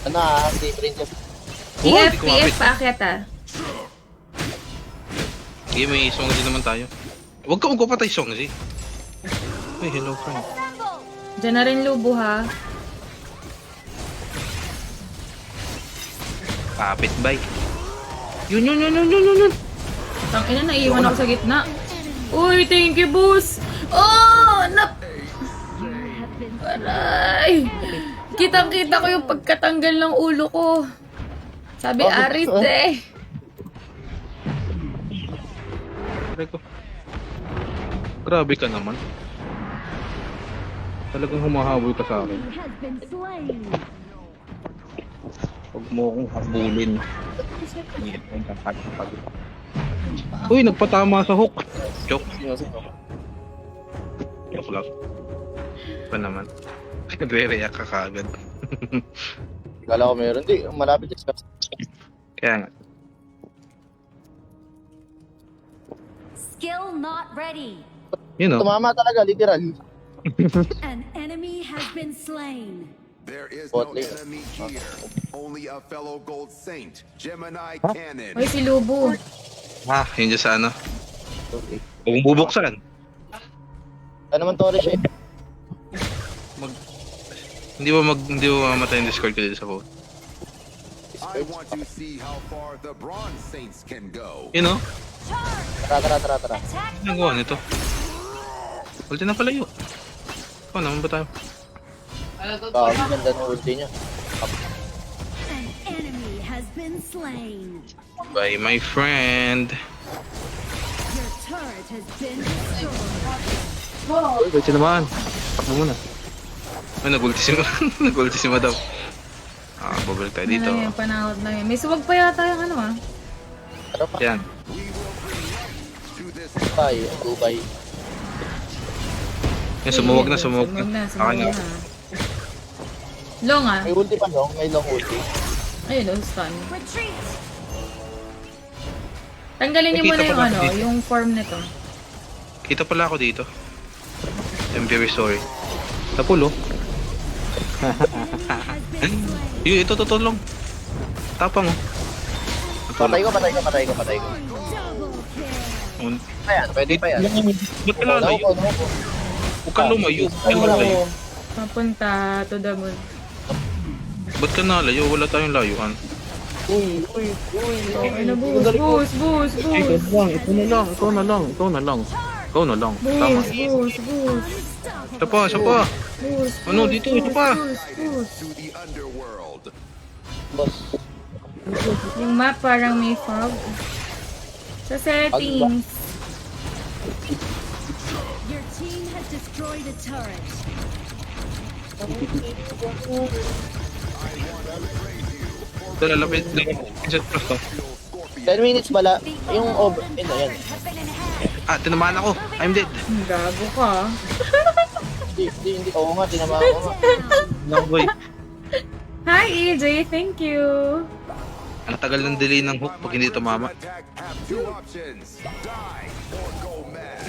Ano hindi print yung... TF, di ko TF, mapit. paakyat ah. Sige, may Songzi naman tayo. Huwag ka magpapatay Songzi. Ay, hello friend. Diyan na rin lubo ha. Kapit bay. Yun. Tangina, naiiwan ako sa gitna. Uy, thank you, boss. Oh, Aray. Kitang-kita ko yung pagkatanggal ng ulo ko. Sabi, Arit eh. Aray ko. Grabe ka naman. Talagang humahabol ka sa akin. Huwag mo akong habulin. Uy, nagpatama sa hook. Joke. Joke lang. Pa naman. Nagre-react ka kagad. Kala ko meron. Di, malapit yung steps. Kaya nga. Skill not ready. You know. Tumama talaga, literal. An enemy has been slain. There is Bot no lane. enemy here, only a fellow gold saint, Gemini Cannon. Uy, si Lubo. Yun dyan sa ano. Okay. Huwag mong bubuksan. Ano naman Torres eh? Hindi ba mamatay yung Discord ko dito sa phone? I want to see how far the bronze saints can go. You know? Tara. Attack Ano gawa nito? Ulti na palayo. Ikaw naman ba tayo? Ganda ng ulti niya. An enemy has been slain. Bye my friend. Your turret has been destroyed. Uy, ulti naman. Takbo muna. Ay, nag-ulti si nag-ulti si madam. Babalik tayo dito. Ano yung panahod na yun. May suwag pa yata yung ano ah. Ano pa? Yan. We will bring light to this Dubai. Yan, sumuwag na. Sumuwag na. Akin na. Long ah. May ulti pa no? May long ulti. Ayun, stun. Retreat. Tanggalin niyo muna Nakita yung pala ano, dito. yung form nito. Kita pala ako dito. I'm very sorry. Napulo. Yun, ito lang. Tapang oh. Patay ko. Double kill. Un- Pwede pa yan. Ba't ka lalayo? Huwag ka lumayo. Huwag ka lalayo. Papunta to the moon. Ba't ka nalayo? Wala tayong layuan. Uy. Okay na, boss. Ito na lang. Tama. Boss. Isa pa. Ano, dito, ito pa. to the underworld. Boss. Yung map parang may fog. Sa settings. Your team has destroyed a turret. Ito, lalapit. Set plus to. 10 minutes bala. Yung over. Yan. Tinamaan ako. I'm dead. Gago ka. Hindi. Oo nga, tinamaan ko nga. Lang, boy. Hi EJ, thank you. Ang tagal ng delay ng hook pag hindi tumama. Attack have two options: die or go mad.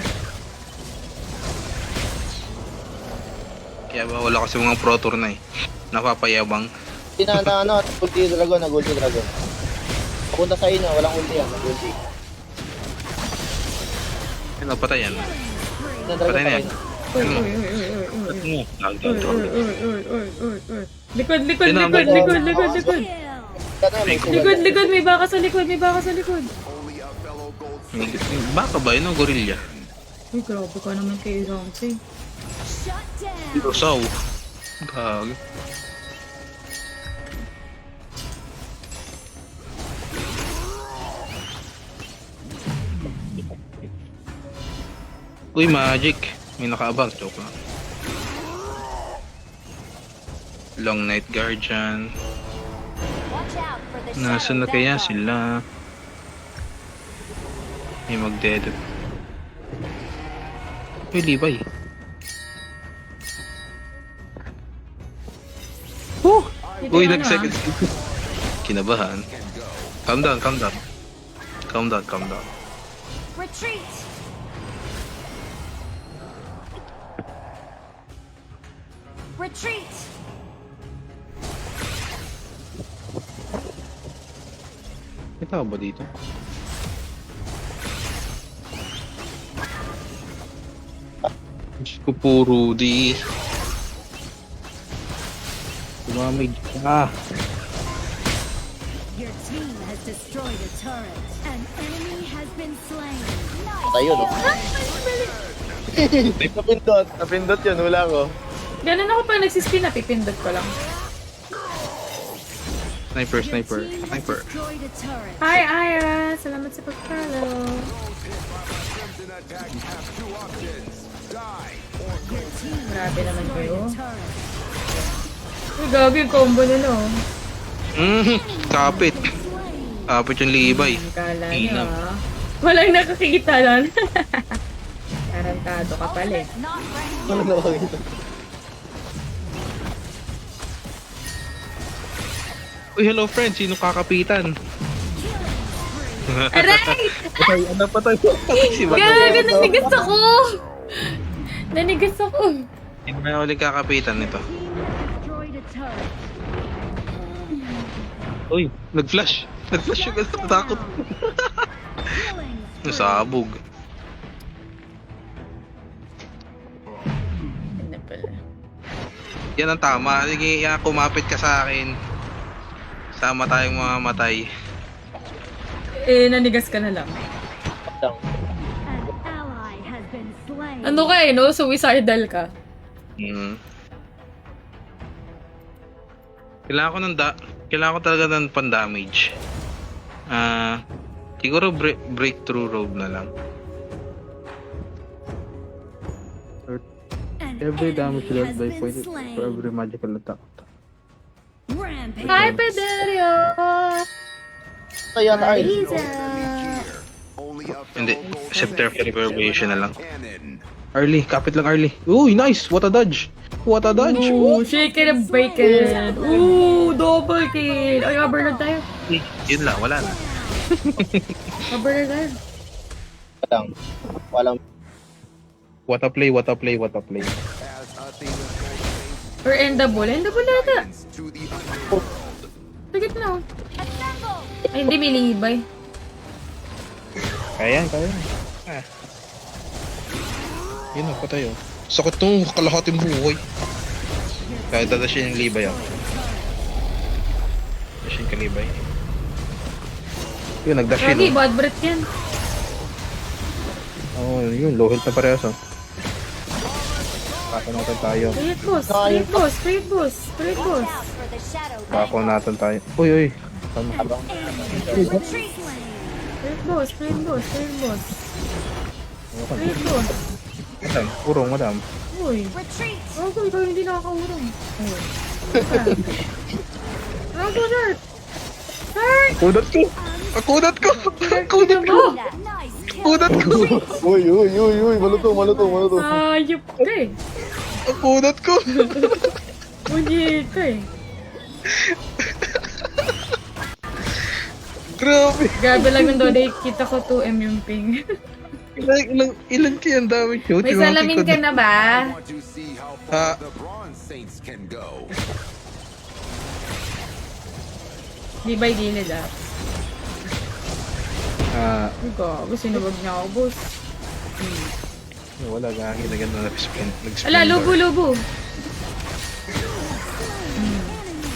Kaya ba wala kasi mga pro tour na eh. Napapayabang. Tinana, ulti dragon, nag-ulti dragon. Papunta sa inyo, walang ulti yan, nag-ulti. Napatay yan. Dragon Patay na yan. Uy. Likod. Likod, may baka sa likod. Only a fellow gold saint. Baka ba yun o gorilla? Uy, grabe ka naman kay Zongzi. Shut down. Dirosaw. Gag. Uy, magic. May nakaabang. Joke lang. Long Night Guardian. Watch out for the Nasaan na shadow kaya Vanguard. sila? May magdedo. Uy, Levi. Uy, nag-second skill. Kinabahan. Calm down. Retreat. Retreat. May tao ba dito? Diyos ko puro di. Tumamig ka. Your team has destroyed a turret. An enemy has been slain. Tayo, no? Napindot. Napindot yun, hula ko. Ganun ako pag nagsispin, napipindot ko lang. Sniper, Your sniper, team has sniper. destroyed a turret. Hi, Ira! Salamat sa pag-follow. Crimson attack have two options. Die or go. Your team Grabe naman destroyed kayo. a turret. Uy, gabi yung combo nila, oh. Kapit. Slain. Kapit yung libay. Kala niyo, Inam. ah. Walang nakakita lang. Tarantado ka pala, eh. Ano na ako ito? Uy, hello friend. Sino kakapitan? Aray! Patay, ano patay? Patay si Madam. Gabi, nanigas ako! Nanigas ako. Sino na ulit kakapitan nito? Destroyed a turret. Uy, nag-flash. Nag-flash yung gano'n. Natakot. Killing spree. Nasabog. Ano pala? Yan ang tama. Sige, yan, kumapit ka sa akin. Sama tayong mga matay. Eh, nanigas ka na lang. An ally has been slain. Ano ka eh, no? Suicidal ka. Kailangan ko kailangan ko talaga ng pan-damage. Siguro breakthrough robe na lang. An Every damage enemy dealt has by been point slain. for every magical attack. Rampage. Hi, Pederio! Ito yan, ay. Lisa! Only a Hindi, fellow scepter Golden reverberation na lang. Cannon. Early, kapit lang early. Uy, nice! What a dodge! What a dodge! Ooh, shake it and bake it! Ooh, double kill! Ay, overload tayo. Yun lang, wala na. Overload tayo. Walang. Walang. What a play, what a play, what a play. As Athena's golden Or endable. Endable ata. saints to the underworld. Sagit na, oh. Ay, hindi, may libay. Kaya yan, kaya yan. Yun na, patay oh. Sakot nung kalahating buhay. Kaya dadashin yung libay oh. Dashin ka libay. Yun, nagdash Lagi, yun oh. bad breath yan. Oo, yun, low health na parehas oh. Bako natin tayo. Spirit boss, spirit boss, spirit boss, spirit boss. Bako natin tayo. Uy, uy. Tama. Spirit boss, spirit boss, spirit boss. Spirit boss. Madam, urong madam. Uy. Oh, kung ikaw hindi nakakaurong. Ayun. Ano to, Dart? Dart! Kudat ko! Kudat ko! Kudat ko! Oh! Kudat ko! Uy, uy, uy, uy. Malutong, malutong, malutong. Ayop ka eh. Kudat ko! Munyek ka eh. Grabe! Grabe lang yung Dode, kita ko 2M yung ping. Ilan kaya ang dami show? May salamin ka na ba? I want to see how far the Bronze Saints can go. Di ba gilid ah? Ay gago, sinubag niya ako, boss. Wala nga, ginaganda na nag-spend. Ala, lubo-lubo.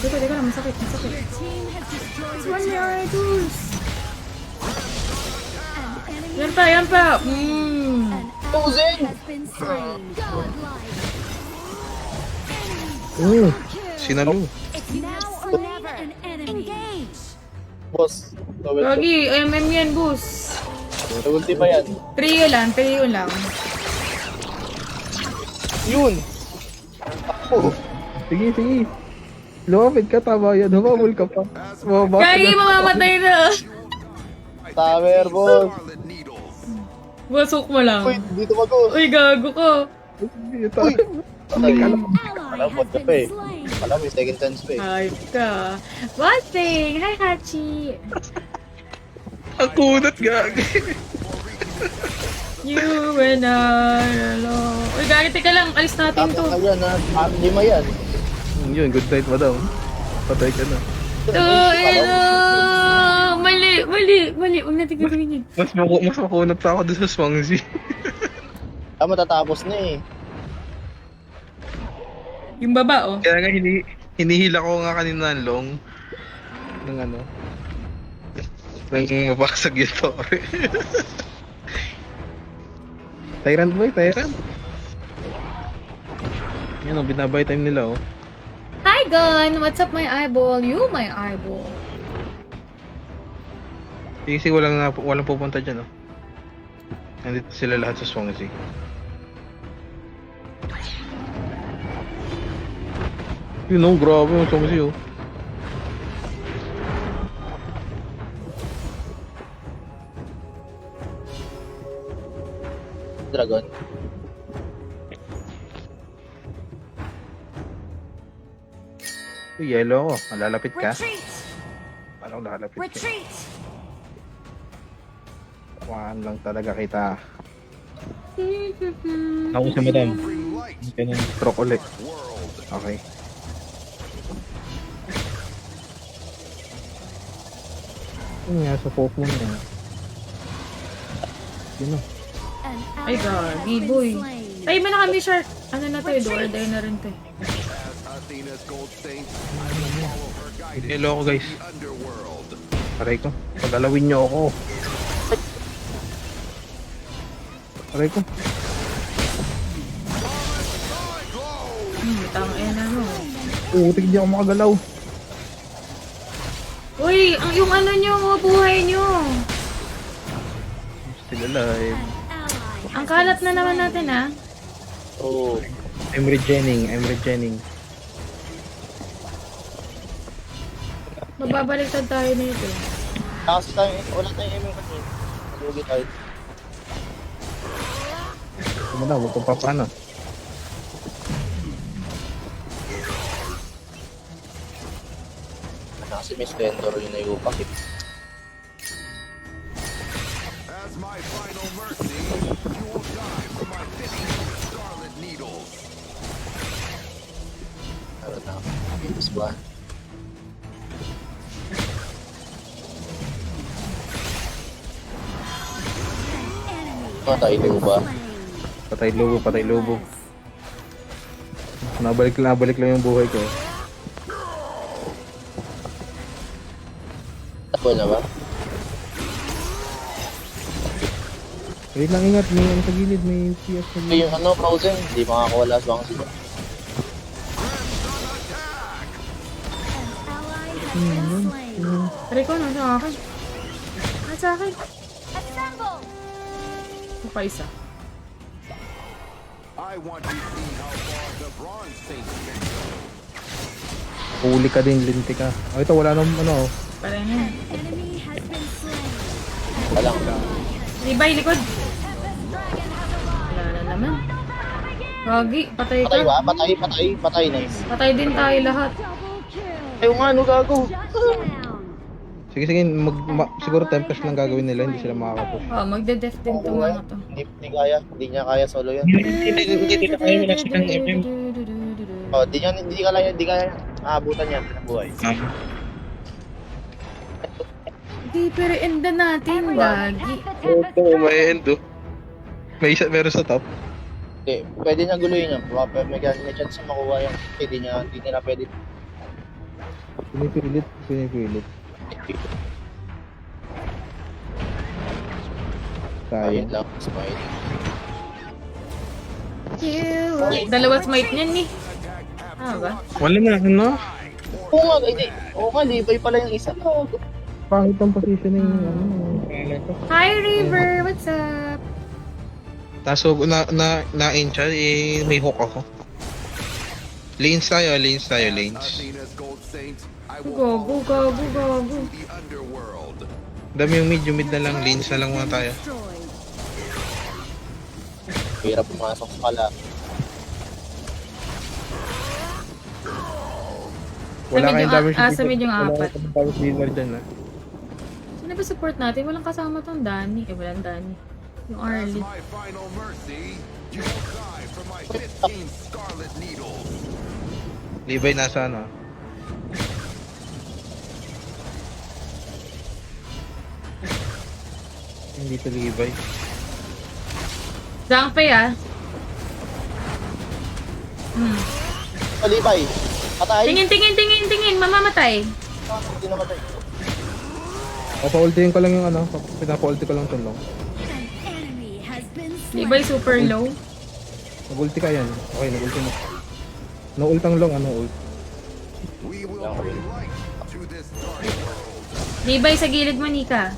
Teka lang, masakit, masakit. Your team has destroyed a One turret. more, tools. An enemy Yan pa, yan pa. An ally has been slain. Godlike. Sinalo. It's now or never. An enemy. Engage. Boss. Towel. Lagi, MM yan, boss. Ulti pa yan. Trio lang, trio lang. Yun. Oh. Sige, sige. Lumapit ka, tama yan. Humamol ka pa. Bumaba ka Kaya na. mamamatay na. Tamer, boss. Scarlet Needles. Busok mo lang. Uy, dito mag-us. Uy, gago ko. Uy. Patay. Ally Alam, has bot ka pa been eh. slain. Alam, may second chance pa eh. Hype ka. Bossing! Hi, Hachi! Ang kunat gagi. You and I alone. Uy, gagi, teka lang. Alis natin Tapos to. na yan, ha? Lima yan. Yun, good night, madam. Patay ka na. Mali! Mali. Huwag natin gagawin yun. Mas makunat pa ako doon sa Swansea. Matatapos na eh. Yung baba, oh. Kaya nga hinihila ko nga kanina ng long. Ng ano. Nang mabasag yung tore. Tyrant boy, Tyrant. Yan o, binabay time nila oh. Hi, Gun! What's up, my eyeball? You, my eyeball. Kasi walang pupunta dyan, oh. Nandito sila lahat sa Swansea. Yun oh, grabe yung Swansea oh. Dragon. Uy, yellow ako. Malalapit ka? Retreat! Parang lalapit ka. Retreat! Kuhaan lang talaga kita. Ako si madam. Bring light Ganun, stroke ulit. world. Okay. Yun nga, sa folk mo na. Yun o. An Ay, ally has gagi, been boy. slain. Ay, man na kami, shark. Ano na to, order na rin to. As Athena's gold saint, I will follow her guidance Hello ako, guys. to the underworld. Aray ko. Pagalawin niyo ako. Aray ko. Tama yan ano. Utik di ako makagalaw. Uy, yung ano nyo, buhay nyo. Still alive. An ally Ang kalat na naman natin, ha? Oo. I'm regening. Mababaliktad tayo nito. Kasi tayo, wala tayong aiming kasi. Malugi tayo. Ano na, huwag kong papano. Kasi may splendor yun na iupak eh. As my final mercy, you will die from my 15 scarlet needles. Ano na, Venus ba? Patay mo ba? Patay lobo. Nabalik lang yung buhay ko. Ako na ba? Wait lang, ingat. May ano sa gilid. May PS sa Ito gilid. yung ano, Frozen. Hindi makakawala sa mga sila. An ally has been slain. Pare ko, nasa akin. Nasa akin. Assemble! Ito pa isa. I want to see how far the bronze saints can go. Huli ka din, linti ka. Oh, ito, wala nang ano. Pare na. Enemy has been slain. Walang. Libay, likod. Tempest Dragon has arrived. Wala na naman. Gagi, patay Patay ba? ka. Patay. Nice. Patay din tayo lahat. Double kill. Ayaw nga, ano gago? Shut down. Sige, siguro Tempest lang gagawin nila. Hindi sila makakapush. Oh, magde-def din Oo tong nga. ano to. Hindi kaya. Hindi niya kaya solo yun. Hindi tayo wala silang MM. Oh, hindi kaya aabutan yan ng buhay. Di, pero enda natin, gagi. Oo, may end, oh. Meron sa top. Okay, pwede niya guluhin yan. May chance na makuha yan. Hindi nila pwede. Pinipilit. Ayun Sayang. lang. Smile. Dalawa smite niyan, ni. Ah, ba? Wala na, ano? Oo nga, hindi. Oo nga, libay pala yung isa. Pangit ang positioning ng ano. Hi, River! What's up? Taso na-in siya, eh, may hook ako. Lanes tayo. As Athena's gold saint, I will Go. follow to the underworld. Dami yung mid na lang, lanes na lang muna tayo. Destroyed. Hirap pumasok sa kala. Wala Sa mid kayong yung damage. sa mid yung Wala apat. kayong damage dealer dyan ah. Sino ba support natin? Walang kasama tong Danny. Walang Danny. Yung As Arlie. my final mercy, you will die from my 15 scarlet needles. Libay nasa ano. Hindi to Levi. Zhangfei ah. Palibay. Patay. Tingin. Mamamatay. Hindi namatay. Papa-ultihin ko lang yung ano. Pinapa-ulti ko lang tunlong. An enemy has been Levi slain. super low. Nag-ulti ka yan. Okay, nag-ulti mo. No-ultang long, ano ult. We will bring light to this dark world. Levi sa gilid mo, Nika.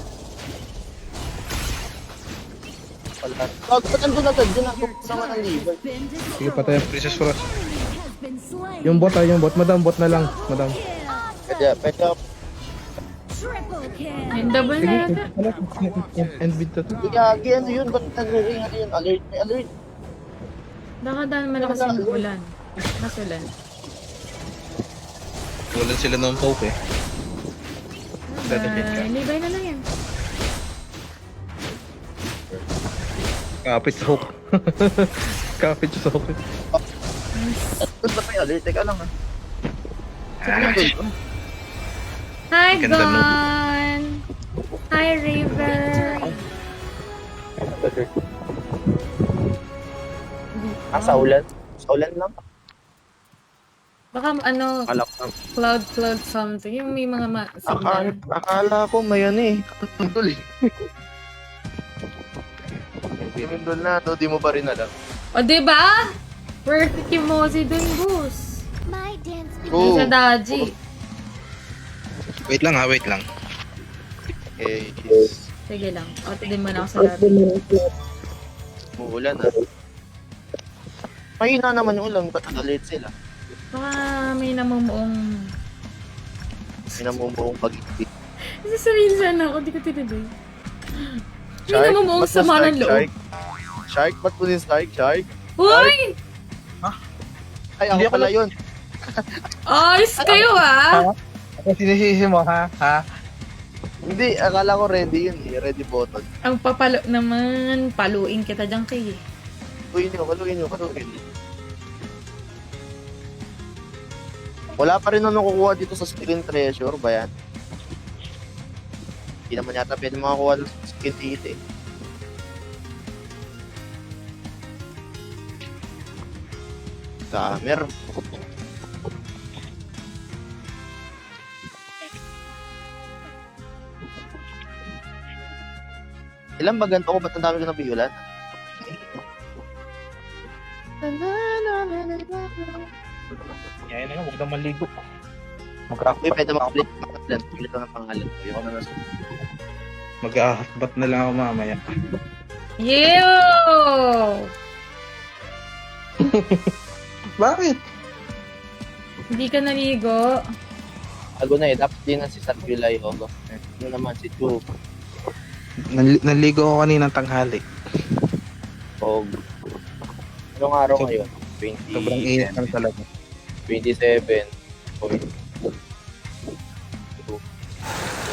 Wala. Ba't nandun na to? Doon ako sama ng liver. Been Sige, destroyed. patay. Princess Frost. Enemy has been slain. Yung bot yung bot. Madam, bot na lang. Madam. Kill. Pwede. Triple kill. Yung double na yata. End bid to. Gagi, ano yun? Ba't nag-ring? Ano yun? Alert, may alert. Nakadaan malakas yung ulan. Masulan. Wala sila ng poke eh. Dadapit ka. Levi na lang yan. Kapit sa hook. Kapit sa hook. Ba't ba may alert? Teka lang ha. Hi, Ganda nun. Gon! Hi, River! Sa ulan? Sa ulan lang? Baka ano, Akala ko. cloud something. Yung may mga signal. Akala ko may ano eh. Katundol eh. Katundol na, no? Di mo pa rin alam. O, diba? Perfect yung Mozi dun, boss. My dance Oh. Sa Daji. Wait lang ha, wait lang. Okay. Sige lang. O, din mo na ako sa laro. Uulan ah. Mahina naman yung ulan. Ba't alert sila? Baka may namumuong... Sinamumuong pag-ibig. Kasi sabihin sana ako, di ko tinabi. May namumuong sama ng loob. Shark? Ba't po din Shark? Uy! Ay, ako pala yun. Ayos kayo ah! Ako sinisisi mo ha? Ha? Hindi, akala ko ready yun eh. Ready button. Ang papalo naman, paluin kita dyan kay. Kaluin nyo. Wala pa rin na nakukuha dito sa skin treasure ba yan? Hindi naman yata pwede makakuha dito sa skin dito eh. Gamer. Ilan ba ganito ko? Ba't ang dami ko nabiyulan? Yan na nga, huwag nang maligo. Uy, pwede makapalit ng pangalan ko. Yung ano na Mag-ahatbat na lang ako mamaya. Yo! Bakit? Hindi ka naligo. Ago na eh. Dapat din na si San July, August. Ano naman si Chu. Naligo ako kaninang tanghali. Og. Anong araw ngayon? Sobrang init lang talaga. 27.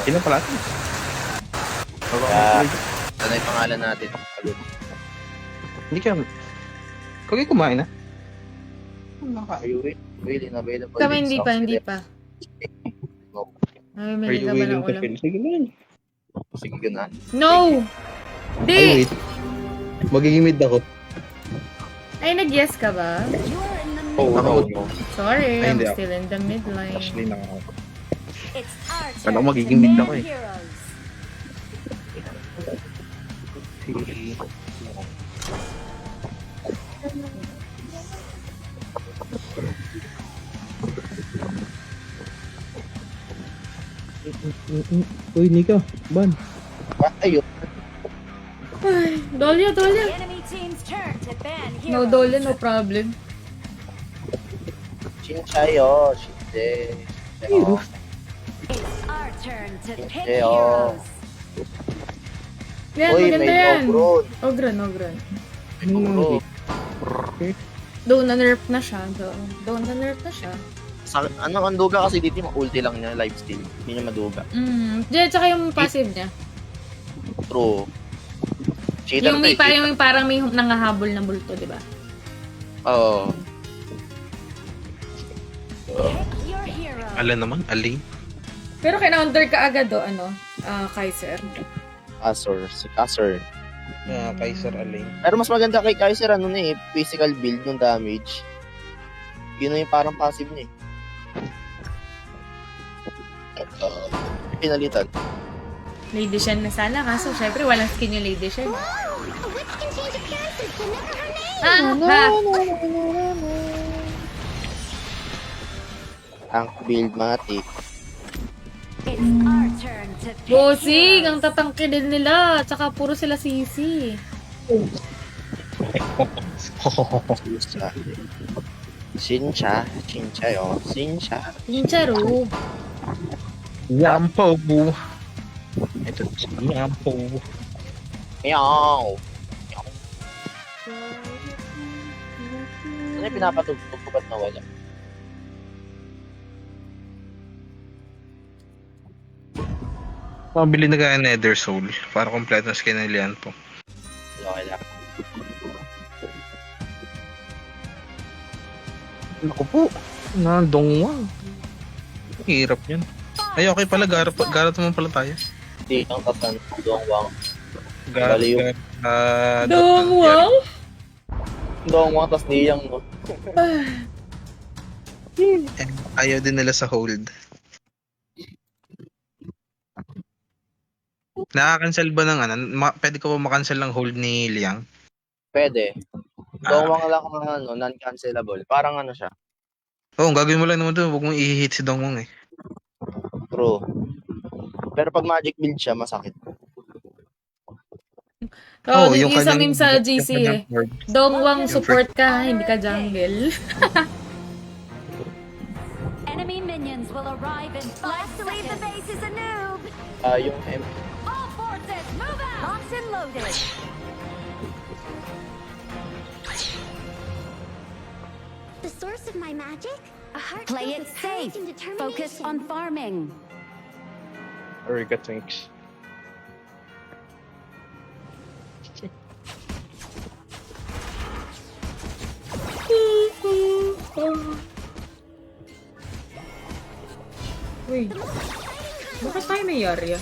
Ilan pala? Kaya, ano yung pangalan natin? Agad. Hindi ka... Kung kumain na? Are you really available? Kami in hindi stocks pa. today? Ay, Are may you ka ba willing ng to ulam? fill? Sige lang. Sige ka na. No! Ay, Di! wait. Magiging mid ako. Ay, nag-yes ka ba? You're in the Oh, middle. no. Sorry, Ay, I'm hindi ako. still in the midline. Actually, lang ako. It's our Kala ko turn magiging to mid ban ako eh. heroes. Sige. Uy, Nika. Ban. Ayun. Ay, Dolya. The enemy team's turn to ban No heroes. Dolya, no problem. Chinchayo. Shinde. It's our turn to pick Eh, oh. heroes. Yan, Uy, maganda may yan. ogron. Ogron. Ogron. Doon na-nerf na siya. Doon na-nerf na siya. Ang duga kasi dito yung ulti lang niya, life steal. Hindi niya maduga. Diyan, tsaka yung passive niya. True. Cheater Yung may to eh. parang may nangahabol na bulto, di ba? Oo. Pick your hero. Ala naman, alin. Pero kina-counter ka agad Kaiser. Si Kaiser. Kaiser Alain. Pero mas maganda kay Kaiser, ano na physical build ng damage. Yun na yung parang passive niya Pinalitan. Lady Shen na sana, kaso syempre walang skin yung Lady Shen. A witch can change appearances, but never her name. Ha? Ang build matic. It's our turn to pick Bossing, ang heroes. tatangkilin nila. Tsaka puro sila sisi. Sincha. Sincha yun. Sincha. Ninjaro. Yampo. Ito si Yampo. Meow. Ano yung pinapatugtog ko ba't nawala? Pabili na kaya Nether Soul para kompleto na skin ng Lian po. Okay lang. Naku po. Nandongwang. Hirap yan. Ay, okay pala. Garat naman pala tayo. Hindi ang kasan. Dongwang. Garat. Baliw. Dongwang? Dongwang tas niyang no. Ayaw din nila sa hold. Nakakancel ba ng ano? Pwede ko ba makancel ng hold ni Liang? Pwede. Dongwang lang ang ano, non-cancelable. Parang ano siya. Oo, gagawin mo lang naman doon. Huwag mong i-hit si Dongwong eh. True. Pero pag magic build siya, masakit. Oh, yung yung isa kanyang- meme sa GC yung eh. kanyang word. Dongwang support ka, hindi ka jungle. Enemy minions will arrive in 5 seconds. To leave the base is a noob. Yung All forces, move out. Locked and loaded. The source of my magic? A heart Play filled it with courage safe. and determination. Focus on farming. Erika, thanks. Uy, bakit tayo may Yarya?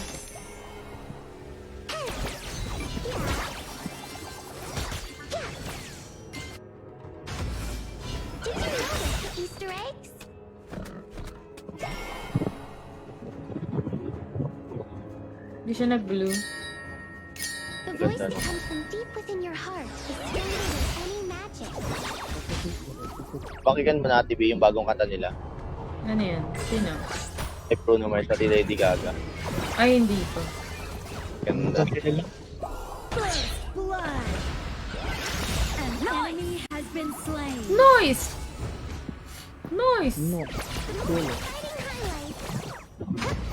Did you notice the Easter eggs? Hindi siya nag-blue. The voice that comes from deep within your heart is stronger than any magic. Pakinggan mo natin yung bagong kanta nila. Ano yan? Sino? May Bruno Mars at Lady Gaga. Ay, hindi ko. Ganda. First blood. An enemy has been slain. Noise! Noise! The most exciting highlights.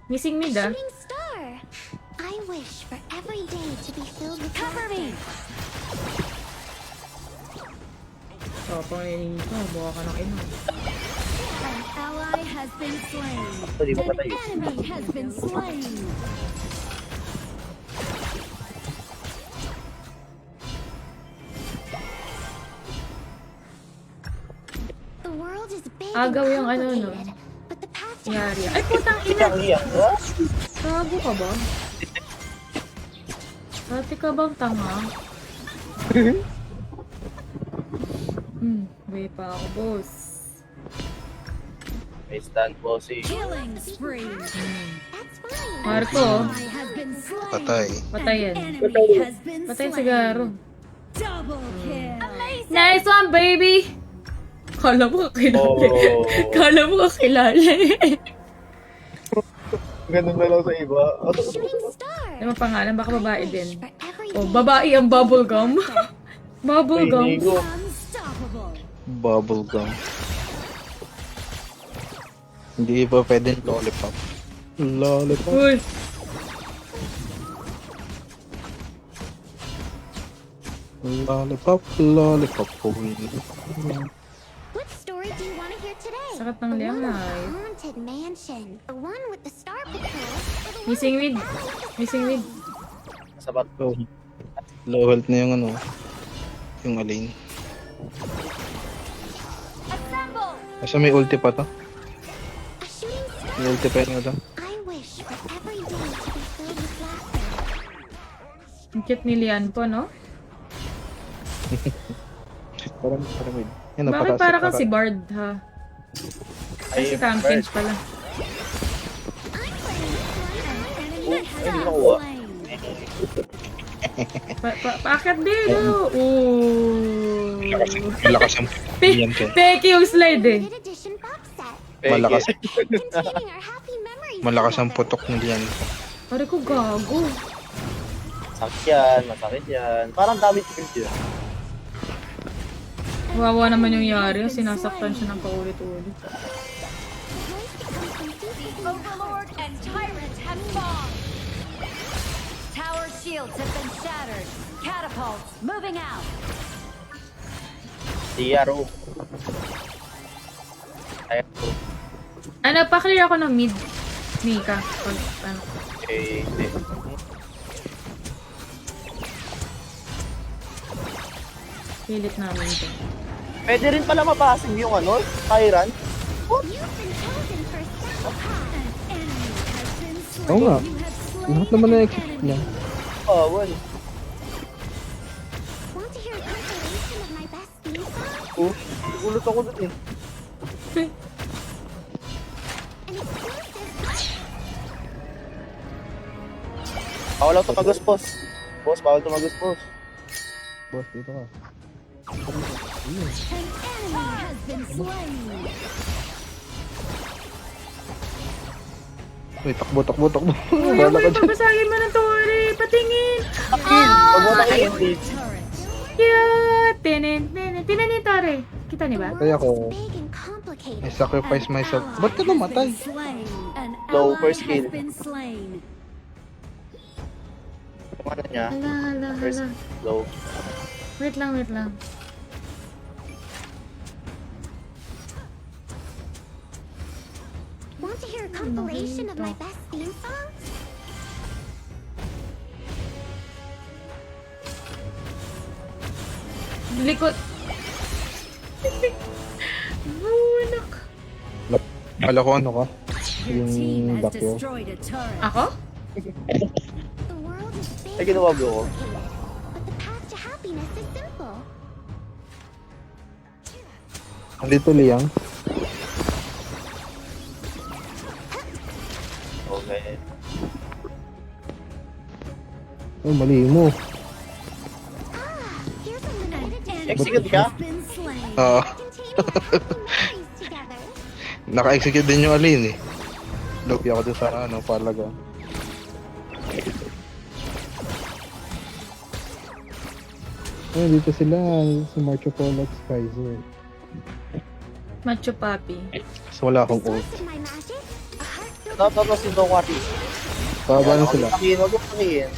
Missing mid ah. Shooting star. I wish for every day to be filled with Cover me. Oh, pang nilinis mo, buka ka ng ino. An ally has been slain. Ito, di ba An patay? enemy has been slain. The world is big Agaw and yung ano, no? complicated, but the path to Yarya. Ay, putang ina! Ang iyang, oh? Gago ka ba? Dati ka bang tanga? Way pa ako, boss. May stand bossy. Killing spree. That's fine. Marco, Ally has been slain. Patay. patay yan. Enemy has been Patay slain. sigaro. Double kill. Amazing. Nice one, baby! Kala mo kakilala. Oh. Kala mo kakilala. Ganun na lang sa iba. Shooting star. Ano ang pangalan? Baka babae din. For every Oh, day babae ang bubblegum. Bubblegum. Inigo. Unstoppable. Bubblegum. Hindi ba pwedeng lollipop? Lollipop. Uy, Lollipop, lollipop. What story do you want to hear today? sakit ng The one with liyangay. the haunted mansion. The one with the star patrol. Or the one Missing with mid. the owl with the Missing mid. Sabat. Low, low health na yung ano. Yung Alain. Kasi may ulti pa to. A shooting star. May ulti pa yun ito. I wish for every day to be filled with laughter. Ang cute ni Lian po, no? Parang wait. Yan, Bakit para kang si Bard, ha? Ay, si Campion Bert. pala. I'm playing this one. Oh, ay, hindi nakuha. Paakyat din, oh. Ooh. Malakas ang yan ka. Peke yung slide, eh. Limited edition box set. Malakas. Containing our happy memories. Malakas ang together. putok ng yan. Pare ko gago. Sakit yan, masakit yan. Parang damage build yun. Wawa naman yung yari. Sinasaktan siya ng paulit-ulit. The voice that comes from deep within your heart. Overlord and Tyrant have fallen. Tower shields have been shattered. Catapults moving out. Diaro. Ayaw. Ano, pa-clear ako ng mid. Mika. Pag, ano. Okay, hindi. Pilit namin ito. Pwede rin pala mapasin yung ano, Tyrant. You've been chosen for sacrifice. An enemy has been slain. Oo nga. You have slain Lahat naman an na-execute enemy. niya. Bawal. Want to hear a compilation of my best theme song? Oh, ulot ako dun eh. An exclusive. Bawal ako tumagos, boss. Boss, bawal tumagos, boss. Boss, dito ka. An enemy has been slain. Wait, takbo. Uy, Bala ka dyan. papasagin mo ng Tori. Patingin. Pag mo tayo hindi. Turret. Cute. Tinan ni Tori. Kita ni ba? Kaya World ako, is big and complicated. I sacrifice An myself. ally Ba't ka has namatay? been slain. An Low ally first kill. has been slain. Ano niya? Hala. First, low. Wait lang. Want to hear a compilation of my best theme songs? Likod. Bunak. Kala ko ano ka? Your team Yung has back row. destroyed a turret. Ako? The world is big Ay, ginawa and ko. complicated, but the path to happiness is simple. Andito Liang. Okay. Oh, mali mo. Here's a limited edition Execute ka? Has been slain. Oo. containing our happy memories together. Naka-execute din yung Alin eh. Lopi ako dun sa ano, palaga. Oh, dito sila. Si Marcho Polo at Skyzer. Macho Papi. So wala akong The ult. source of my magic? A heart filled Tapos si Dokati. Pababa na sila. Wag mo sabihin.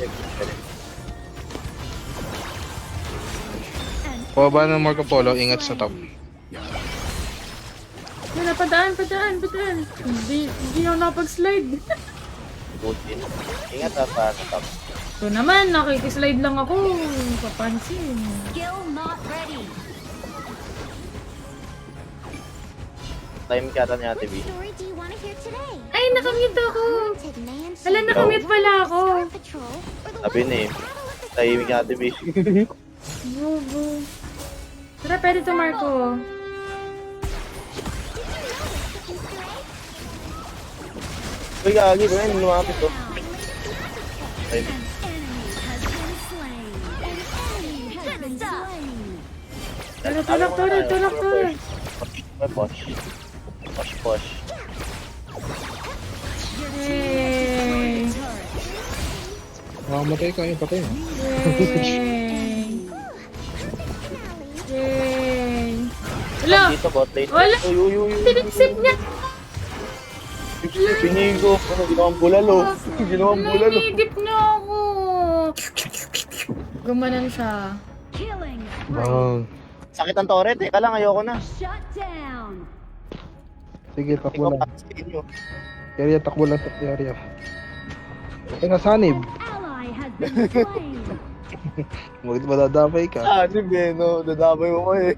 Pababa ng Marco Polo, ingat sa top. Wala, padaan. Hindi ako nakapag-slide. Butin. Ingat ha sa top. So naman, nakikislide lang ako. Papansin. Skill not ready. Time kata ni Ate B. What story do you want to hear today? Ay, nakamute ako. Haunted mansion, Hala, nakamute pala ako. Star Patrol, or the Sabi ni, Battle of the tahimik ni Ate B. Bobo. Tara, pwede to, Marco. Uy, gagi ko yun. Lumapit to. Ay, An enemy has been slain. An enemy has been slain. Tulak. Push. Yay! Makamatay ka, yung patay mo. Yay! Wala! Dito, bot lane. Wala! Uy. Pinigsip niya! Pinigo. Ano, ginawang bulalo. Ginawang bulalo. Nanigip niya ako! Gumanan siya. Killing spree. Bang. Sakit ang torre. Teka lang, ayoko na. Shut down. Sige, takbo Ikaw lang. pa sa inyo. Area, takbo lang sa area. Ay, nasanib. Ally has been slain. Bakit madadamay ka? Ah, si Beno. Dadabay mo ko eh.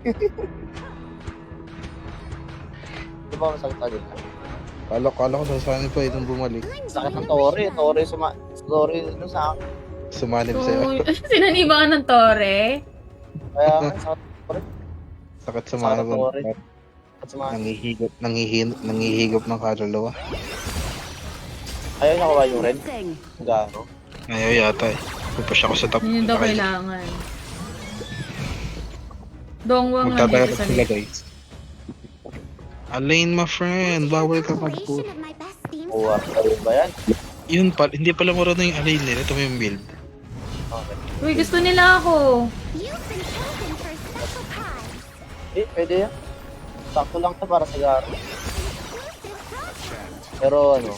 Di ba masakit sa dito? Kala ko sasanin pa nung bumalik. Sakit ng Tore. Tore ano sa akin. Sumanib So, sa'yo. sinaniba ka ng tore? Kaya nga, sakit ng Tore. Sakit sumanib. Tore. At sumama. Nangihigop ng kaluluwa. Ayaw nakuha yung red. Missing. Garo. Ayaw yata eh. Pupush ako sa top. Yun yung daw kailangan. Dongwang nga Magtatayo dito ko sa sila guys. Alain, my friend. Bawal ka mag-push. Celebration of my best themes. Buwar ba yan? Yun pala, hindi pala marunong yung Alain nila. Ito mo yung build. Okay. Uy, gusto nila ako. You've been chosen for a special prize. Pwede yan. Sakto lang to para sa Garo. Exclusive prize. Pero ano,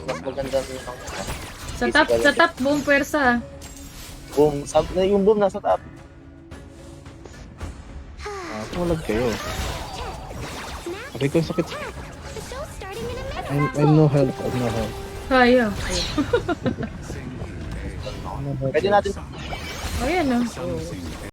mas maganda rin yung Sa top, buong pwersa. boom. Yung boom nasa top. Walag kayo. Snap, Aray ko ang sakit. the show's starting in a minute. I'm no help. Kaya. Pwede natin Ayan ah.